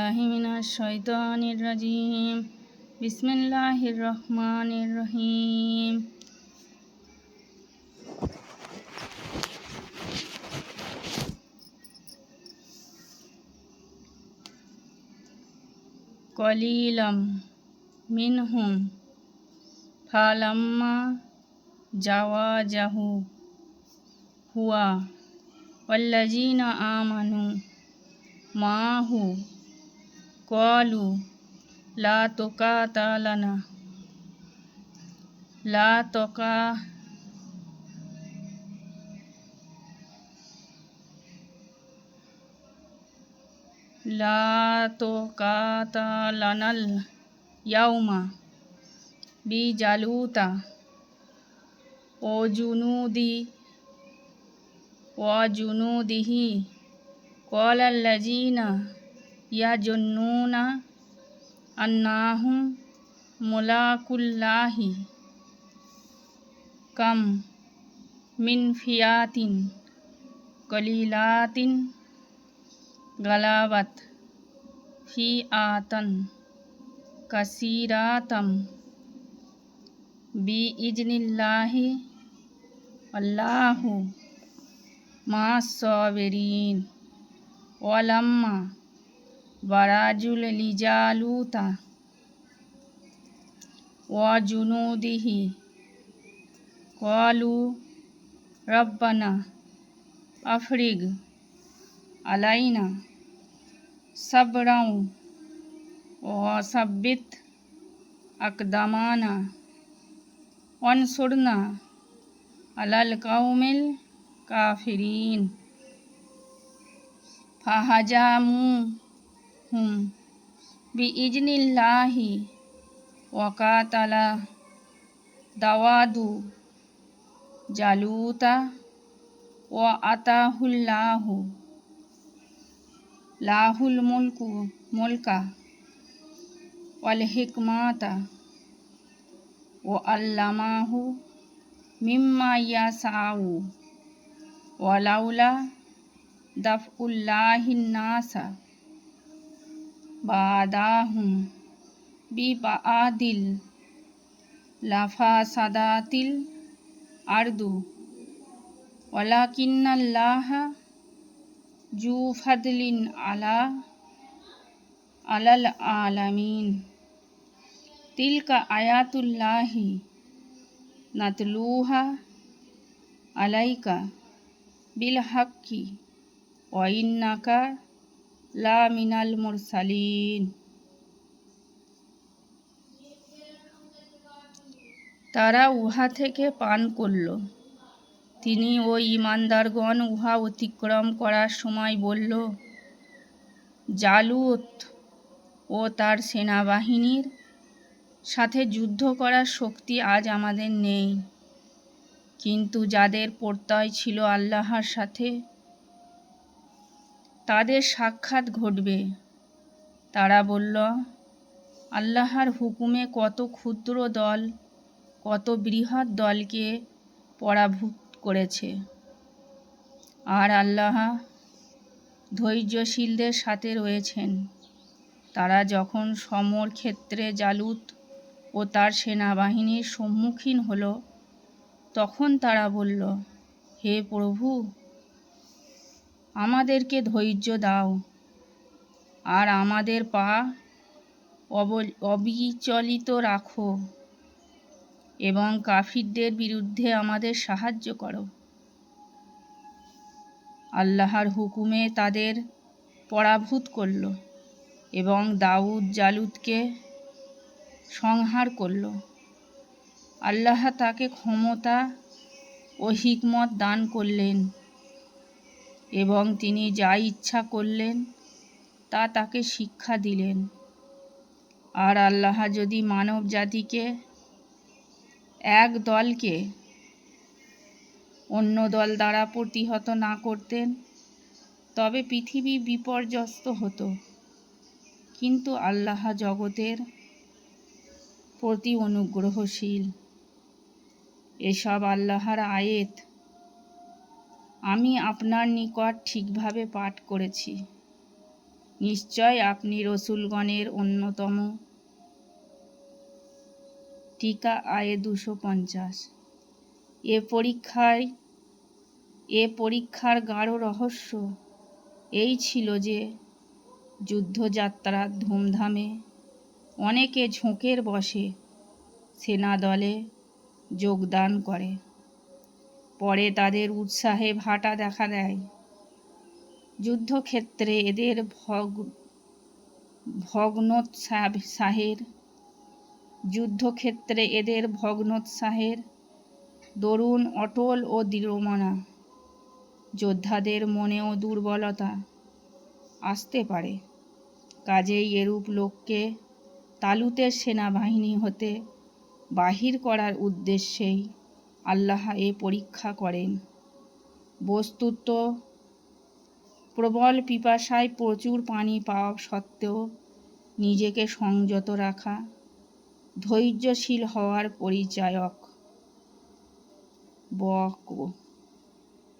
बिस्मिल्लाहि मिनश शैतानिर रजीम बिस्मिल्लाहिर रहमानिर रहीम। कलीलम मिनहुम फलम्मा जवाजहु हुआ वल्लजीना आमनु माहु क़ालू ला तुक़ातिलना तुक़ातिलनल यौमा बिजालूता वजुनूदिही क़ालल्लज़ीना यज़ुन्नूना अन्नहुम मुलाक़ुल्लाहि कम मिन फ़ियातिन क़लीलातिन गलबत फ़िआतन कसीरतम बिइज़्निल्लाहि अल्लाहु मअस्साबिरीन। वलम्मा बरज़ुल लिजालूता वजुनूदिही क़ालू रब्बना अफ़रिग़ अलैना सब्रन वसब्बित अक़दमाना वंसुरना अलल क़ौमिल काफ़िरीन। फ़हज़मूहुम बिइज़्निल्लाहि वक़तल दाऊद जालूता वआताहुल्लाहुल मुल्का वल हिकमता वअल्लमहु मिम्मा यशाअ वलौला दफ़उल्लाहिन्नास बअदहुम बिबअदिल लफ़सदातिल अर्दु वलाकिन्नल्लाहा ज़ू फ़द्लिन अलल आलमीन। तिल्का आयातुल्लाहि नतलूहा अलैका बिलहक्कि व इन्नका लामिनल मुरसलीन। তারা উহা থেকে পান করল। তিনি ও ঈমানদারগণ উহা অতিক্রম করার সময় বলল, জালুত ও তার সেনাবাহিনীর সাথে যুদ্ধ করার শক্তি আজ আমাদের নেই, কিন্তু যাদের প্রত্যয় ছিল আল্লাহর সাথে তাদের সাক্ষাৎ ঘটবে। তারা বলল, আল্লাহর হুকুমে কত ক্ষুদ্র দল কত বৃহৎ দলকে পরাভূত করেছে, আর আল্লাহ ধৈর্যশীলদের সাথে রয়েছেন। তারা যখন সমর ক্ষেত্রে জালুত ও তার সেনাবাহিনীর সম্মুখীন হল, তখন তারা বলল, হে প্রভু, আমাদেরকে ধৈর্য দাও আর আমাদের পা অবিচলিত রাখো এবং কাফিরদের বিরুদ্ধে আমাদের সাহায্য করো। আল্লাহর হুকুমে তাদের পরাভূত করল এবং দাউদ জালুতকে সংহার করল। আল্লাহ তাকে ক্ষমতা ও হিকমত দান করলেন এবং তিনি যা ইচ্ছা করলেন তা তাকে শিক্ষা দিলেন। আর আল্লাহ যদি মানব জাতিকে এক দলকে অন্য দল দ্বারা প্রতিহত না করতেন, তবে পৃথিবী বিপর্যস্ত হতো। কিন্তু আল্লাহ জগতের প্রতি অনুগ্রহশীল। এসব আল্লাহর আয়াত আমি আপনার নিকট ঠিকভাবে পাঠ করেছি। নিশ্চয় আপনি রসুলগণের অন্যতম। টিকা আয়ে 250। এ পরীক্ষার গাঢ় রহস্য এই ছিল যে যুদ্ধযাত্রার ধুমধামে অনেকে ঝোঁকের বশে সেনাদলে যোগদান করে। পরে তাদের উৎসাহে ভাটা দেখা দেয়। যুদ্ধক্ষেত্রে এদের ভগ্নোৎসাহের দরুন অটল ও দৃঢ়মনা যোদ্ধাদের মনেও দুর্বলতা আসতে পারে। কাজেই এরূপ লোককে তালুতের সেনাবাহিনী হতে বাহির করার উদ্দেশ্যেই আল্লাহ এ পরীক্ষা করেন। বস্তুত প্রবল পিপাসায় প্রচুর পানি পাওয়া সত্ত্বেও নিজেকে সংযত রাখা ধৈর্যশীল হওয়ার পরিচায়ক।